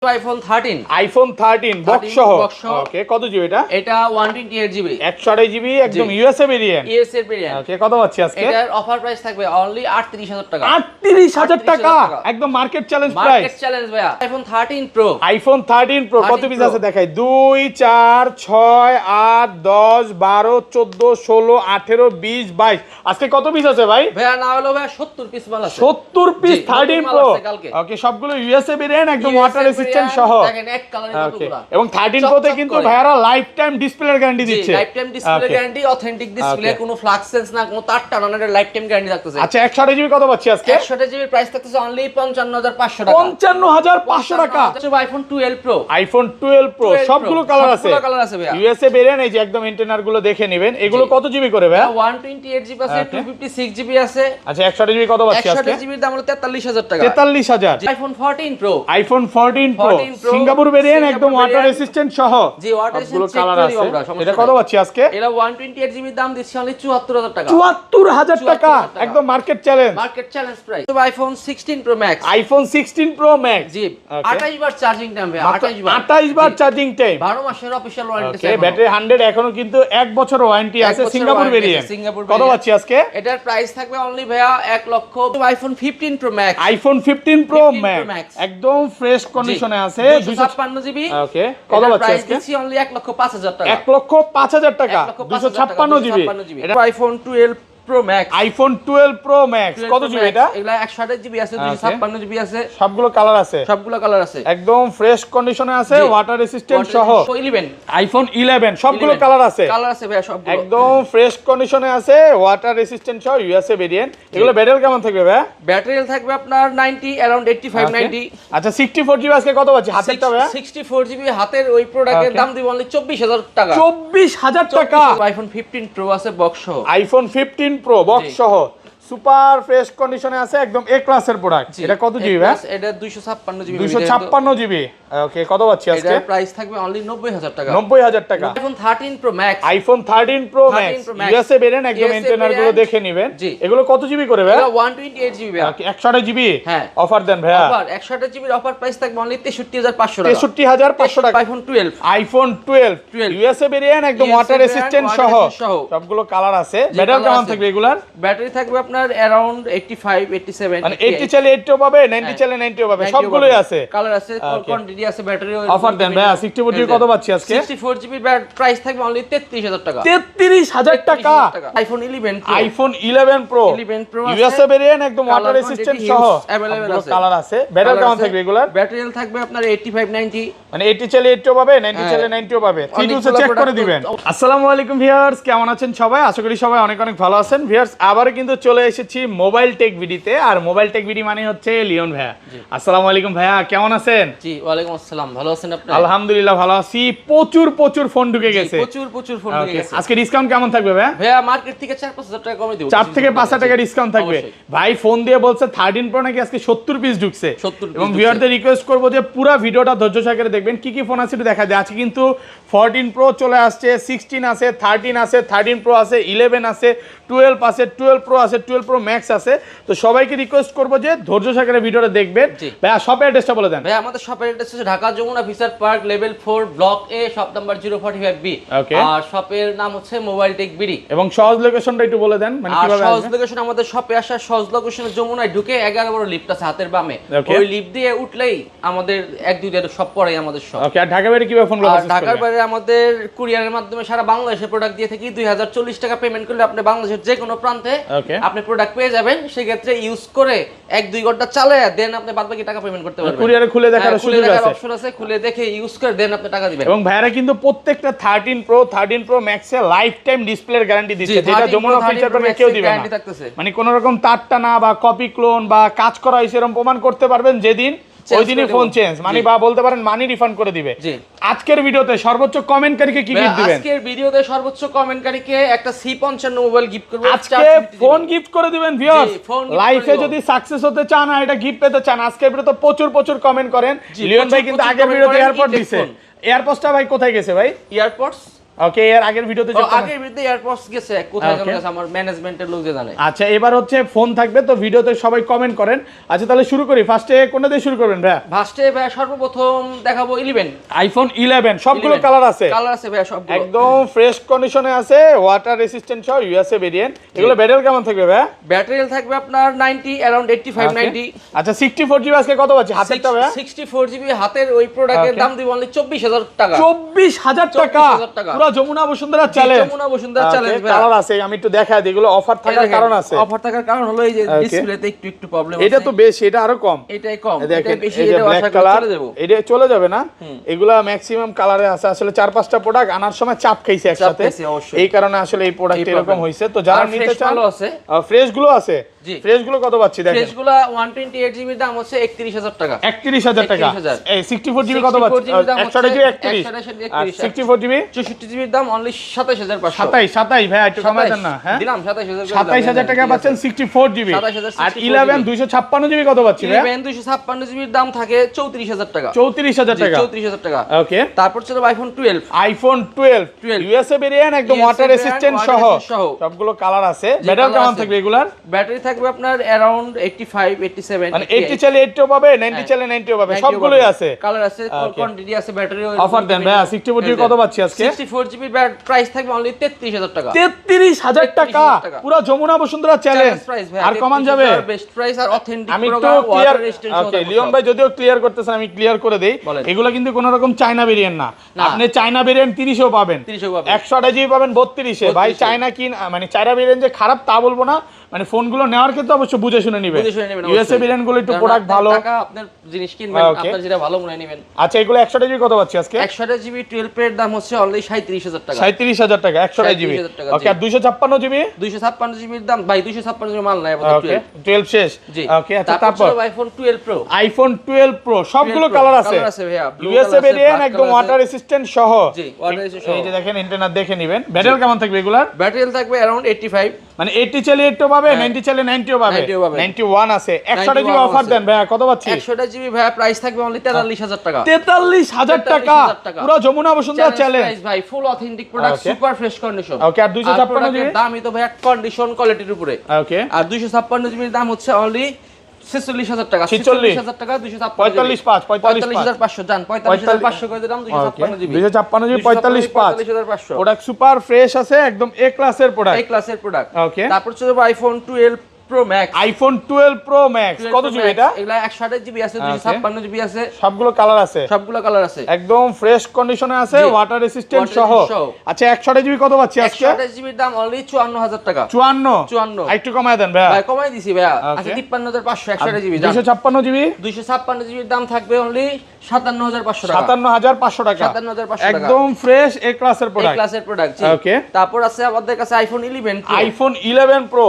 IPhone 13 box সহ ওকে কত GB এটা 128 জিবি 128 জিবি একদম ইউএসএ ভেরিয়েন্ট ওকে কত পাচ্ছি আজকে এটার অফার প্রাইস থাকবে অনলি 38000 টাকা 38000 টাকা একদম market challenge price market challenge ভাইয়া আইফোন 13 প্রো কত পিস আছে দেখাই 2 4 6 8 10 12 14 16 18 20 22 আজকে কত পিস আছে ভাই ভাইয়া না হলো ভাইয়া 70 পিস মাল আছে 70 পিস 13 প্রো ওকে সবগুলো ইউএসএ ভেরিয়েন্ট একদম ওয়াটার রেজিস্ট্যান্ট সহ দেখেন এক কালারে কতগুলো এবং 13 প্রো তে কিন্তু ভাইয়ারা লাইফ টাইম ডিসপ্লের গ্যারান্টি দিচ্ছে life time display guarantee authentic display কোনো ফ্লাক্স সেন্স না কোনো তার টানানোর লাইফ টাইম গ্যারান্টি থাকতেছে আচ্ছা 128 জিবি কত পাচ্ছি আজকে 128 জিবি প্রাইস থাকতেছে অনলি 55500 টাকা 55500 টাকা আইফোন 12 প্রো আইফোন 12 প্রো সবগুলো কালার আছে ভাইয়া ইউএসএ ভেরিয়েন্ট এই যে একদম ইন্টারনাল গুলো দেখে নেবেন এগুলো কত জিবি করে ভাই 128 জিবি আছে 256 জিবি আছে আচ্ছা 128 জিবি কত পাচ্ছি আজকে 128 জিবির দাম হলো 43000 টাকা 43000 iPhone 14 pro iPhone 14 pro Singapore variant একদম ওয়াটার রেজিস্ট্যান্ট সহ জি ওয়াটার রেজিস্ট্যান্ট কালার আছে এটা কত পাচ্ছি আজকে এটা 128 জিবি দাম দিচ্ছি অনলি 74000 টাকা 74000 টাকা একদম মার্কেট চ্যালেঞ্জ প্রাইস তো iPhone 16 pro max iPhone 16 pro max জি 28 বার চার্জিং টাইম ভাই 28 বার চার্জিং টাইম 12 মাসের অফিশিয়াল ওয়ারেন্টি ওকে ব্যাটারি 100 এখনো কিন্তু 1 বছর ওয়ারেন্টি আছে সিঙ্গাপুর ভেরিয়েন্ট কত পাচ্ছি আজকে এটার প্রাইস থাকবে অনলি ভাইয়া 1 লক্ষ iPhone 15 pro max iPhone 15 pro max একদম ফ্রেশ কন্ডিশনে আছে 256 জিবি ওকে কত পাচ্ছি আজকে দিচ্ছি অনলি 1 লক্ষ 5000 টাকা 1 লক্ষ 5000 টাকা 256 জিবি এটা iPhone 12 pro max iPhone 12 pro max কত জিবি এটা এগুলা 128 জিবি আছে 256 জিবি আছে সবগুলো কালার আছে একদম ফ্রেশ কন্ডিশনে আছে ওয়াটার রেজিস্ট্যান্ট সহ 11 আইফোন 11 সবগুলো কালার আছে ভাই সবগুলো একদম ফ্রেশ কন্ডিশনে আছে ওয়াটার রেজিস্ট্যান্ট সহ ইউএসএ ভেরিয়েন্ট এগুলো ব্যাটারি কেমন থাকবে ভাই ব্যাটারি থাকবে আপনার 90 अराउंड 85 90 আচ্ছা 64 জিবি আজকে কত পাচ্ছি হাতেরটা ভাই 64 জিবি হাতের ওই প্রোডাক্টের দাম দিব অনলি 24000 টাকা 24000 টাকা আইফোন 15 প্রো আছে বক্স সহ আইফোন 15 প্রো বক্স সহ সুপার ফ্রেশ কন্ডিশনে আছে একদম এ ক্লাসের প্রোডাক্ট এটা কত জিবি ভাই এটা 256 জিবি 256 জিবি ওকে কত পাচ্ছি আজকে এটার প্রাইস থাকবে অনলি 90000 টাকা 90000 টাকা iPhone 13 pro max iPhone 13 pro max USA variant একদম ইন্টারনাল গুলো দেখে নেবেন এগুলো কত জিবি করে ভাই এটা 128 জিবি ভাই 128 জিবি হ্যাঁ অফার দেন ভাই অফার 128 জিবির অফার প্রাইস থাকবে অনলি 63500 টাকা 63500 টাকা আইফোন 12 ইউএসএ ভেরিয়েন্ট একদম ওয়াটার রেজিস্ট্যান্ট সহ সবগুলো কালার আছে ব্যাটারি কেমন থাকবে এগুলার ব্যাটারি থাকবে আপনার अराउंड 85 87 মানে 80 চাইলে 80 পাবে 90 চাইলে 90 পাবে সবগুলোই আছে কালার আছে কোয়ান্টিটি আছে ব্যাটারি অফার দেন ভাই 64 জিবি কত পাচ্ছি আজকে 64 জিবি প্রাইস থাকবে অনলি 33000 টাকা 33000 টাকা আইফোন 11 প্রো ইউএসএ ভেরিয়েন্ট একদম ওয়াটার রেজিস্ট্যান্ট সহ अवेलेबल আছে কালার আছে ব্যাটারি কেমন থাকবে এগুলার ব্যাটারি থাকবে আপনার 85 90 মানে 80 চাইলে 80 পাবে 90 চাইলে 90 পাবে 3 সে চেক করে দিবেন আসসালামু আলাইকুম ভিউয়ার্স কেমন আছেন সবাই আশা করি সবাই অনেক অনেক ভালো আছেন ভিউয়ার্স আবারো কিন্তু চলে এসেছি মোবাইল টেক ভিডিওতে আর মোবাইল টেক ভিডিও মানে হচ্ছে লিওন ভাইয়া আসসালামু আলাইকুম ভাইয়া কেমন আছেন জি ওয়া আলাইকুম আসসালাম ভালো আছেন আপনি আলহামদুলিল্লাহ ভালো আছি প্রচুর ফোন ঢুকে গেছে প্রচুর ফোন ঢুকে গেছে আজকে ডিসকাউন্ট কেমন থাকবে ভাইয়া মার্কেট থেকে 4-5000 টাকা কমে দিব 4 থেকে 5000 টাকা ডিসকাউন্ট থাকবে ভাই ফোন দিয়ে বলছে 13 প্রো নাকি আজকে 70 পিস ঢুকছে এবং ভিউয়ারদের রিকোয়েস্ট করব যে পুরো ভিডিওটা ধৈর্য সহকারে দেখবেন কি কি ফোন আছে একটু দেখা যায় আজকে কিন্তু 14 প্রো চলে আসছে 16 আছে 13 আছে 13 প্রো আছে 11 আছে 12 আছে 12 প্রো আছে 12 প্রো ম্যাক্স আছে তো সবাইকে রিকোয়েস্ট করব যে ধৈর্য সহকারে ভিডিওটা দেখবেন ভাইয়া শপের অ্যাড্রেসটা বলে দেন ভাই আমাদের শপের অ্যাড্রেস হচ্ছে Dhaka Jamuna future park level 4 block A shop number 045 B আর শপের নাম হচ্ছে মোবাইল টেক বিডি এবং সহজ লোকেশনটা একটু বলে দেন মানে কিভাবে সহজ লোকেশন আমাদের শপে আসার সহজ লোকেশনে যমুনায় ঢুকে 11 বড় লিফট আছে হাতের বামে ওই লিফট দিয়ে উঠলেই আমাদের 1-2 এর শপ পড়ে আমাদের শপ ওকে আর ঢাকা বাইরে কিভাবে ফোন করব ঢাকার বাইরে আমাদের কুরিয়ারের মাধ্যমে সারা বাংলাদেশে প্রোডাক্ট দিয়ে থাকি 2040 টাকা পেমেন্ট করলে আপনি বাংলাদেশের যে কোনো প্রান্তে আপনি প্রোডাক্ট পেয়ে যাবেন সেই ক্ষেত্রে ইউজ করে 1-2 ঘন্টা চালায় দেন আপনি বাদবাকি টাকা পেমেন্ট করতে পারবেন কুরিয়ারে খুলে দেখার সুযোগ আছে অপশন আছে খুলে দেখে ইউজ করে দেন আপনি টাকা দিবেন এবং ভাইরা কিন্তু প্রত্যেকটা 13 প্রো ম্যাক্স এ লাইফ টাইম ডিসপ্লের গ্যারান্টি দিচ্ছে যেটা যমুনা ফিচার পার্কে কেউ দিবে না মানে কোনো রকম তারটা না বা কপি ক্লোন বা কাজ করা হইছে এরকম প্রমাণ করতে পারবেন যেদিন ওই দিনই ফোন চেঞ্জ মানে বা বলতে পারেন মানি রিফান্ড করে দিবে আজকের ভিডিওতে সর্বোচ্চ কমেন্টকারীকে কি গিফট দিবেন আজকের ভিডিওতে সর্বোচ্চ কমেন্টকারীকে একটা C55 মোবাইল গিফট করব আজকে ফোন গিফট করে দিবেন ভিউয়ার্স লাইফে যদি সাকসেস হতে চান আর এটা গিফট পেতে চান আজকের ভিডিওতে প্রচুর কমেন্ট করেন লিওন ভাই কিন্তু আগের ভিডিওতে এয়ারপড দিছে এয়ারপডসটা ভাই কোথায় গেছে ভাই এয়ারপডস ওকে এর আগের ভিডিওতে আগের ভিডিওতে এয়ারপডস গেছে কোথায় গেছে আমার ম্যানেজমেন্টের লোক যে জানে। আচ্ছা এবার হচ্ছে ফোন থাকবে তো ভিডিওতে সবাই কমেন্ট করেন। আচ্ছা তাহলে শুরু করি, ফার্স্টে কোনটা দিয়ে শুরু করবেন ভাই? ফার্স্টে ভাই সর্বপ্রথম দেখাবো 11 আইফোন 11 সবগুলো কালার আছে ভাই সবগুলো একদম ফ্রেশ কন্ডিশনে আছে, ওয়াটার রেসিস্ট্যান্ট সহ ইউএসএ ভেরিয়েন্ট। এগুলো ব্যাটারি কেমন থাকবে ভাই? ব্যাটারি থাকবে আপনার 90 अराउंड 85 90। আচ্ছা 64 জিবি আজকে কত পাচ্ছি হাতেরটা ভাই? 64 জিবি হাতের ওই প্রোডাক্টের দাম দিব অনলি 24000 টাকা। 24000 টাকা পুরো যমুনা বসুন্ধরা চ্যালেঞ্জ। যমুনা বসুন্ধরা চ্যালেঞ্জ ভাই কালার আছে, আমি একটু দেখাই দিই। এগুলো অফার থাকার কারণ আছে। অফার থাকার কারণ হলো এই যে ডিসপ্লেতে একটু প্রবলেম আছে। এটা তো বেশি, এটা আরো কম। এটাই কম, এটা বেশি, এটা এটা আশা করি চলে যাবে। এটা চলে যাবে না? এগুলা ম্যাক্সিমাম কালারে আছে। আসলে 4-5টা প্রোডাক্ট আনার সময় চাপ খাইছে একসাথে, এই কারণে আসলে এই প্রোডাক্ট এরকম হইছে। তো যারা নিতে চান ফ্রেশ গুলো আছে। ফ্রেশ গুলো কত পাচ্ছি দেখেন? ফ্রেশ গুলো 128 জিবি দাম হচ্ছে 31000 টাকা। 31000 টাকা। এই 64 জিবি কত পাচ্ছি? 128 জিবি 31। 64 জিবি 64 জিবি দাম অনলি 27500। 27 ভাই একটু কমাই দেন না? হ্যাঁ দিলাম 27000 27000 টাকা পাচ্ছেন 64 জিবি। আর 11 256 জিবি কত পাচ্ছি ভাই? 11 256 জিবির দাম থাকে 34000 টাকা। 34000 টাকা। 34000 টাকা। ওকে তারপর ছিল আইফোন 12। আইফোন 12 ইউএসএ ভেরিয়েন্ট একদম ওয়াটার রেসিস্ট্যান্ট সহ সবগুলো কালার আছে। ব্যাটারি কেমন থাকবে এগুলার? ব্যাটারি থাকবে আপনার अराउंड 85 87। মানে 80 চাইলে 80 পাবে, 90 চাইলে 90 পাবে, সবগুলোই আছে। কালার আছে, কোয়ান্টিটি আছে, ব্যাটারি অফার দেন ভাই। 64 জিবি কত পাচ্ছি আজকে? 64 জিবি প্রাইস থাকবে অনলি 33000 টাকা। 33000 টাকা পুরো যমুনা বসুন্ধরা চ্যালেঞ্জ। আর কমান যাবে? বেস্ট প্রাইস আর অথেন্টিক আমি একটু ক্লিয়ার, ওকে লিওন ভাই যদিও ক্লিয়ার করতেছেন আমি ক্লিয়ার করে দেই। এগুলো কিন্তু কোনো রকম চায়না ভেরিয়েন্ট না। আপনি চায়না ভেরিয়েন্ট 30 ও পাবেন, 128 জিবি পাবেন 32 এ। ভাই চায়না কি মানে চায়না ভেরিয়েন্ট যে খারাপ তা বলবো না, মানে ফোনগুলো নেওয়ার ক্ষেত্রে অবশ্যই বুঝে শুনে নেবেন। ইউএসএ ভেরিয়েন্ট গুলো একটু প্রোডাক্ট ভালো, টাকা আপনার জিনিস কিনবেন আপনার যেটা ভালো মনে নেবেন। আচ্ছা এগুলো 128 জিবি কত পাচ্ছি আজকে? 128 জিবি 12 এর দাম হচ্ছে অনলি 37000 টাকা। 37000 টাকা 128 জিবি। ওকে আর 256 জিবি? 256 জিবির দাম ভাই 256 জিবি মাল নাই আমাদের 12 শেষ। ওকে আচ্ছা তারপর আইফোন 12 প্রো। আইফোন 12 প্রো সবগুলো কালার আছে। ইউএসএ ভেরিয়েন্ট একদম ওয়াটার রেসিস্ট্যান্ট সহ। জি ওয়াটার রেসিস্ট্যান্ট। এই যে দেখেন ইন্টারনেট দেখে নেবেন। ব্যাটারি কেমন থাকবে এগুলার? ব্যাটারি থাকবে अराउंड 85। মানে 80 চাইলে 80 পাবে, 90 চাইলে 90 পাবে, 91 আছে। 128 জিবি অফার দেন ভাই কত পাচ্ছি? 128 জিবি ভাই প্রাইস থাকবে অনলি 43000 টাকা। 43000 টাকা পুরো যমুনা বসুন্ধরা চ্যালেঞ্জ ভাই, full authentic product, super fresh condition. Okay আর 256 জিবি দামই তো ভাই কন্ডিশন কোয়ালিটির উপরে। ওকে আর 256 জিবির দাম হচ্ছে অনলি 46000 টাকা। 46000 টাকা 256 45500 জান 45500 করে দিলাম 256 GB. 256 GB 45500 product super fresh আছে, একদম এ ক্লাসের প্রোডাক্ট। এ ক্লাসের প্রোডাক্ট। ওকে তারপর ছিল iPhone 12 pro max. IPhone 12 pro max কত জিবি এটা? এগুলা 128 জিবি আছে, 256 জিবি আছে, সবগুলো কালার আছে, সবগুলো কালার আছে, একদম ফ্রেশ কন্ডিশনে আছে, ওয়াটার রেসিস্ট্যান্ট সহ। আচ্ছা 128 জিবি কত পাচ্ছি আজকে? 128 জিবির দাম অনলি 54000 টাকা। 54 একটু কমায় দেন ভাই। ভাই কমাই দিছি ভাই। আচ্ছা 53500 128 জিবি। 256 জিবি 256 জিবির দাম থাকবে অনলি 57500 টাকা। 57500 টাকা 57500 টাকা একদম ফ্রেশ এ ক্লাসের প্রোডাক্ট। এ ক্লাসের প্রোডাক্ট জি। ওকে তারপর আছে আমাদের কাছে iPhone 11 pro. IPhone 11 pro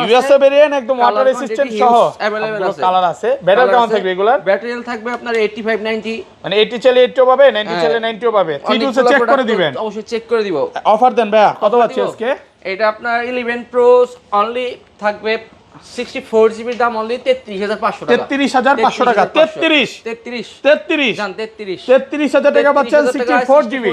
USA variant একদম ওয়াটার রেসিস্ট্যান্ট সহ अवेलेबल আছে, কালার আছে। ব্যাটারি কেমন থাকবে এগুলার? ব্যাটারি থাকবে আপনার 85 90, মানে 80 চাইলে 80 পাবে, 90 চাইলে 90 পাবে। 3 সে চেক করে দিবেন, অবশ্যই চেক করে দিব। অফার দেন ভাই কত পাচ্ছি আজকে? এটা আপনার 11 প্রো অনলি থাকবে 64 জিবির দাম অনলি 33500 টাকা। 33500 টাকা 33 জান 33 33000 টাকা পাচ্ছেন 64 জিবি।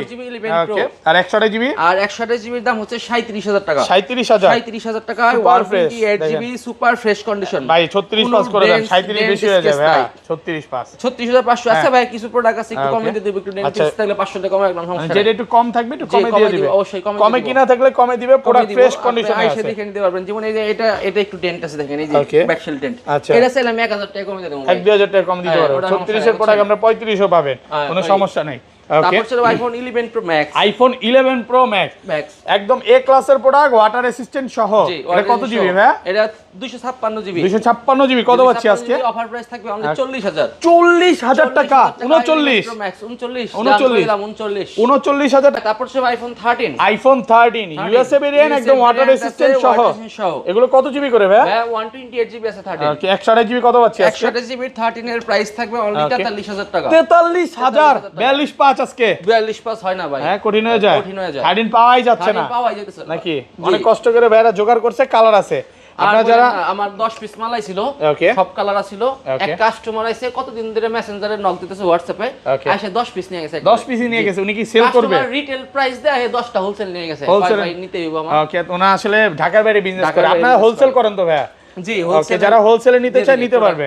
ওকে আর 128 জিবি? আর 128 জিবির দাম হচ্ছে 37000 টাকা। 37000 টাকা 128 জিবি সুপার ফ্রেশ কন্ডিশন। ভাই 36 পাস করে দেন, 37 বেশি হয়ে যাবে ভাই। 36 পাস 36500 আছে ভাই। কিছু প্রোডাক্ট আছে একটু কমে দিয়ে দেব, একটু ডেন্টিস থাকলে 500 টাকা কমে একদম সমস্যা নাই। যেটা একটু কম থাকবে একটু কমে দিয়ে দিবে, অবশ্যই কমে কিনা থাকলে কমে দিবে, প্রোডাক্ট ফ্রেশ কন্ডিশনে আছে। দেখে নিতে পারবেন। যেমন এই যে এটা একটু ডেন্ট আছে দেখেন, এই যে ব্যাকশেল ডেন্ট। আচ্ছা এটা চাইলে আমি 1000 টাকা কমে দেব, 1000 টাকা কম দিতে পারবো। 36 এর প্রোডাক্ট আমরা 35 ও পাবেন, কোনো সমস্যা নাই। তারপর ছিল iPhone 11 pro max. IPhone 11 pro max একদম এ ক্লাসের প্রোডাক্ট, ওয়াটার রেসিস্ট্যান্ট সহ। এটা কত জিবি ভাই? এটা 256 জিবি। 256 জিবি কত পাচ্ছি আজকে? অফার প্রাইস থাকবে অনলি 40000। 40000 টাকা 39 প্রো ম্যাক্স 39 39000 টাকা। তারপর ছিল আইফোন 13। আইফোন 13 ইউএসএ ভেরিয়েন্ট একদম ওয়াটার রেসিস্ট্যান্ট সহ। এগুলো কত জিবি করে ভাই? 128 জিবি আছে 13। ওকে 128 জিবি কত পাচ্ছি আজকে? 128 জিবি 13 এর প্রাইস থাকবে অনলি 43000 টাকা। 43000 42 আজকে 42 পাস হয় না ভাই। হ্যাঁ কঠিন হয়ে যায়, 13 পাওয়াই যাচ্ছে না পাওয়াই যাচ্ছে নাকি? অনেক কষ্ট করে ভাইরা জোগাড় করছে, কালার আছে। আপনারা যারা আমার 10 পিস মালাই ছিল, ওকে সব কালার ছিল, এক কাস্টমার আইছে কতদিন ধরে মেসেঞ্জারে নক দিতেছে হোয়াটসঅ্যাপে, এসে 10 পিস নিয়ে গেছে, 10 পিস নিয়ে গেছে। উনি কি সেল করবে? কাস্টমার রিটেল প্রাইস দেয়, 10টা হোলসেল নিয়ে গেছে, ভাই নিতে হইব আমার। ওকে, ওনা আসলে ঢাকার বাইরে বিজনেস করে, আপনারা হোলসেল করেন তো ভাইয়া? জি, হোলসেল। যারা হোলসেলে নিতে চায় নিতে পারবে।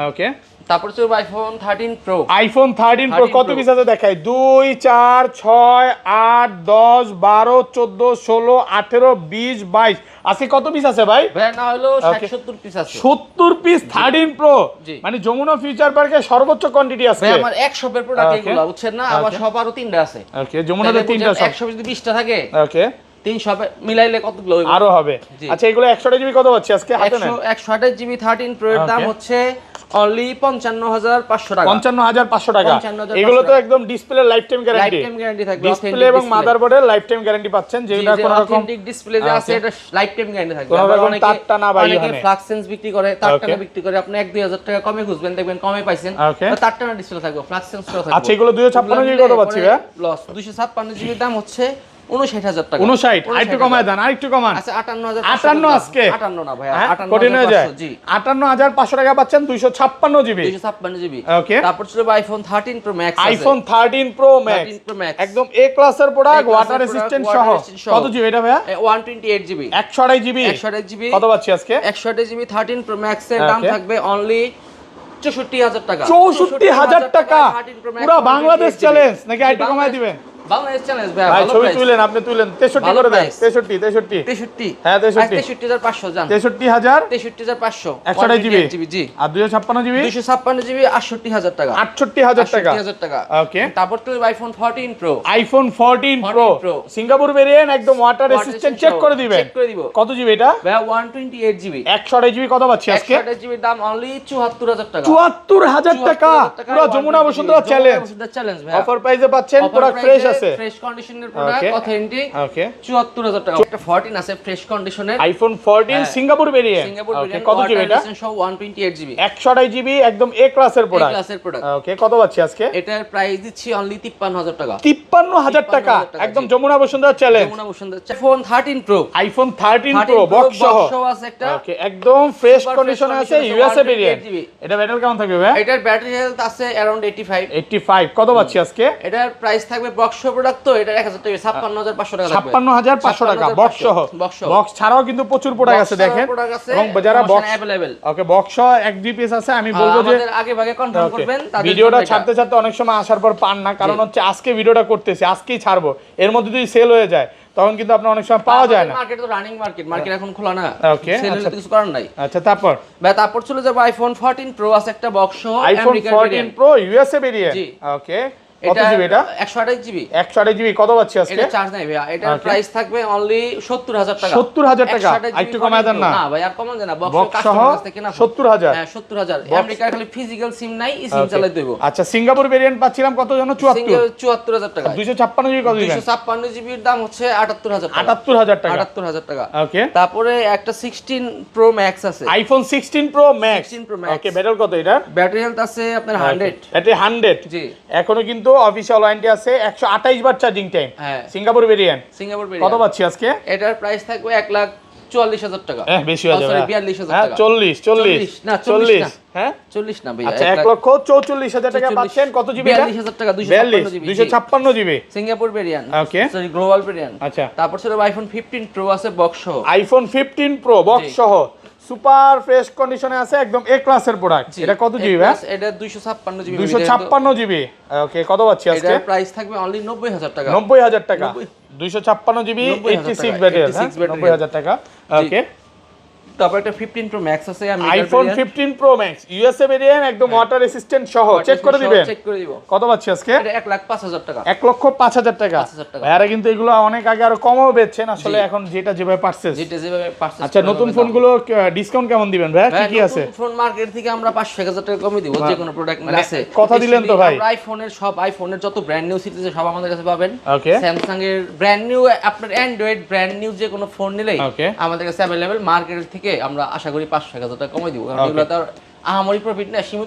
ওকে, তারপর হচ্ছে আইফোন 13 প্রো। আইফোন 13 প্রো কত পিস আছে দেখাই? 2 4 6 8 10 12 14 16 18 20 22 আজকে কত পিস আছে ভাই? ভাই না হলো 60 70 পিস আছে। 70 পিস 13 প্রো, মানে যমুনা ফিউচার পার্কে সর্বোচ্চ কোয়ান্টিটি আছে। ভাই আমার 100 এর প্রোডাক্ট এগুলো, বুঝছেন না? আমার সব আরো 3টা আছে। ওকে, যমুনাতে 3টা সব। 100 যদি 20টা থাকে, ওকে, 300 মিলাইলে কতগুলো হইব? আরো হবে। আচ্ছা, এগুলো 128 জিবি কত হচ্ছে আজকে হাতে নেন? 128 জিবি 13 প্রো এর দাম হচ্ছে অনলি 55500 টাকা। 55500 টাকা। এগুলো তো একদম display life time guarantee. Life time guarantee থাকবে। ডিসপ্লে এবং মাদারবোর্ডের লাইফ টাইম গ্যারান্টি পাচ্ছেন, যেটা কোনো রকম অথেন্টিক ডিসপ্লে যে আছে এটা লাইফ টাইম গ্যারান্টি থাকবে। কোনো রকম তারটা না ভাই, অনেকে ফ্লাক্সেন্স বিক্রি করে, তারটা না বিক্রি করে, আপনি 1-2000 টাকা কমে খুঁজবেন, দেখবেন কমে পাইছেন। তারটা না ডিসপ্লে থাকবে, ফ্লাক্সেন্সটাও থাকবে। আচ্ছা, এগুলো 256 জিবি কত পাচ্ছি ভাই? লস 256 জিবি দাম হচ্ছে 59000 টাকা। 59, আরেকটু কমায় দেন, আরেকটু কমান। আচ্ছা 58000। 58 আজকে 58 না ভাই, 58500। জি, 58500 টাকা পাচ্ছেন 256 জিবি। 256 জিবি। ওকে, তারপর ছিল আইফোন 13 প্রো ম্যাক্স আছে। আইফোন 13 প্রো ম্যাক্স একদম এ ক্লাসের প্রোডাক্ট, ওয়াটার রেসিস্ট্যান্ট সহ। কত জিবি এটা ভাইয়া? 128 জিবি। 128 জিবি। 128 জিবি কত পাচ্ছি আজকে? 128 জিবি 13 প্রো ম্যাক্স এর দাম থাকবে অনলি 64000 টাকা। 64000 টাকা পুরো বাংলাদেশ চ্যালেঞ্জ নাকি? আইটু কমায় দিবেন? বাংলাদেশ চ্যালেঞ্জ ভাই, ভাই ভালো ছবি প্রাইস। তুলেন, আপনি তুলেন 63 করে দেন। 63 হ্যাঁ 63500 জান। 63000 63500 128 জিবি। জি, আর 256 জিবি 256 জিবি 68000 টাকা। 68000 টাকা। 68000 টাকা। ওকে, তারপর তো iPhone 14 pro. IPhone 14 pro Singapore variant, একদম ওয়াটার রেসিস্ট্যান্ট, চেক করে দিবেন। চেক করে দিব। কত জিবি এটা ভাই 128 জিবি। 128 জিবি কত পাচ্ছি আজকে? 128 জিবি দাম অনলি 74000 টাকা। 74000 টাকা পুরো যমুনা বসুন্ধরা চ্যালেঞ্জ। চ্যালেঞ্জ ভাই, অফার প্রাইসে পাচ্ছেন, প্রোডাক্ট ফ্রেশ আছে, ফ্রেশ কন্ডিশনের প্রোডাক্ট, অথেন্টিক। ওকে, 74000 টাকা। একটা 14 আছে ফ্রেশ কন্ডিশনের, আইফোন 14 সিঙ্গাপুর ভেরিয়েন্ট। ওকে, কত জিবি এটা? 128 জিবি। 128 জিবি একদম এ ক্লাসের প্রোডাক্ট। ক্লাসের প্রোডাক্ট। ওকে, কত পাচ্ছি আজকে? এটার প্রাইস দিচ্ছি অনলি 53000 টাকা। 53000 টাকা একদম Jamuna Bashundhara challenge. Jamuna Bashundhara iPhone 13 Pro. IPhone 13 Pro box সহ আছে একটা। ওকে, একদম ফ্রেশ কন্ডিশনে আছে, ইউএসএ ভেরিয়েন্ট। এটা ব্যাটারি কেমন থাকবে ভাই? এটার ব্যাটারি হেলথ আছে अराउंड 85 কত পাচ্ছি আজকে? এটার প্রাইস থাকবে বক্স প্রোডাক্ট, তো এটা 1000 টাকা, 56500 টাকা লাগবে। 56500 টাকা বক্স সহ। বক্স ছাড়াও কিন্তু প্রচুর প্রোডাক্ট আছে দেখেন, এবং যারা বক্স अवेलेबल। ওকে, বক্স সহ 1-2 পিস আছে। আমি বলবো যে আমাদের আগে ভাগে কনফার্ম করবেন, তাদের ভিডিওটা ছাড়তে ছাড়তে অনেক সময় আসার পর পান না, কারণ হচ্ছে আজকে ভিডিওটা করতেছি, আজকেই ছাড়বো, এর মধ্যে যদি সেল হয়ে যায় তখন কিন্তু আপনার অনেক সময় পাওয়া যায় না। মার্কেট তো রানিং মার্কেট এখন খোলা না। ওকে, সেল হলে কিছু করার নাই। আচ্ছা, তারপর চলে যাবে আইফোন 14 প্রো আছে একটা বক্স সহ, আইফোন 14 প্রো ইউএসএ ভেরিয়েন্ট। ওকে, কত জিবি এটা? 128 জিবি। 128 জিবি কত পাচ্ছি আজকে? এটা চার্জ নাই ভাই, এটার প্রাইস থাকবে অনলি 70000 টাকা। 70000 টাকা একটু কমায় দেন না? না ভাই, আর কমান দেন না, বক্স সহ কাস্টমার কাছ থেকে না। 70000। হ্যাঁ 70000। আমেরিকার খালি ফিজিক্যাল সিম নাই, ই সিম চালাই দেব। আচ্ছা, সিঙ্গাপুর ভেরিয়েন্ট পাচ্ছিলাম কত জানো? 74000 টাকা। 256 জিবি কত দিবেন? 256 জিবির দাম হচ্ছে 78000 টাকা। 78000 টাকা। 78000 টাকা। ওকে, তারপরে একটা 16 প্রো ম্যাক্স আছে, আইফোন 16 প্রো ম্যাক্স। ওকে, ব্যাটারি কত এটা? ব্যাটারি হেলথ আছে আপনার 100। এটা 100। জি, এখনো কিন্তু অফিশিয়াল ওয়ারেন্টি আছে, 128 বার চার্জিং টাইম। হ্যাঁ, সিঙ্গাপুর ভেরিয়েন্ট। কত পাচ্ছি আজকে? এটার প্রাইস থাকবে 1,44,000 টাকা। বেশি হয়ে যাবে। 42,000 হ্যাঁ, টাকা। 40 না 40 হ্যাঁ 40 না ভাই। আচ্ছা, 1,44,000 টাকা পাচ্ছেন। কত জিবি এটা? 42,000 টাকা। 256 জিবি সিঙ্গাপুর ভেরিয়েন্ট। ওকে, সরি গ্লোবাল ভেরিয়েন্ট। আচ্ছা, তারপর ছিল আইফোন 15 প্রো আছে বক্স সহ। আইফোন 15 প্রো বক্স সহ সুপার ফ্রেশ কন্ডিশনে আছে, একদম এ ক্লাসের প্রোডাক্ট। এটা কত জিবি ভাই? এটা 256 জিবি। 256 জিবি। ওকে, কত পাচ্ছি আজকে? এটার প্রাইস থাকবে অনলি 90000 টাকা। 90000 টাকা। 256 জিবি 86 ব্যাটারি, 90000 টাকা। ওকে, তারপর একটা 15 প্রো ম্যাক্স আছে iPhone 15 pro max USA variant, একদম ওয়াটার রেসিস্ট্যান্ট সহ, চেক করে দিবেন। চেক করে দিব। কত পাচ্ছি আজকে? এটা 1,05,000 টাকা। 1,05,000 টাকা। ভাইরা কিন্তু এগুলো অনেক আগে আরো কমও বেচছেন, আসলে এখন যেটা যেভাবে পারচেজ। আচ্ছা, নতুন ফোনগুলো ডিসকাউন্ট কেমন দিবেন ভাই? কি কি আছে? নতুন ফোন মার্কেট থেকে আমরা 500,000 টাকা কমে দিব, যে কোনো প্রোডাক্ট নিলে আছে। কথা দিলেন তো ভাই। আইফোনের যত ব্র্যান্ড নিউ সিরিজ সব আমাদের কাছে পাবেন। ওকে, স্যামসাং এর ব্র্যান্ড নিউ, আপনার অ্যান্ড্রয়েড ব্র্যান্ড নিউ যে কোনো ফোন নিলেই আমাদের কাছে अवेलेबल। মার্কেট থেকে আমরা আশা করি 500,000 টাকা কমে দিব, কারণ এগুলো তো আহামরি প্রফিট না, সীমিত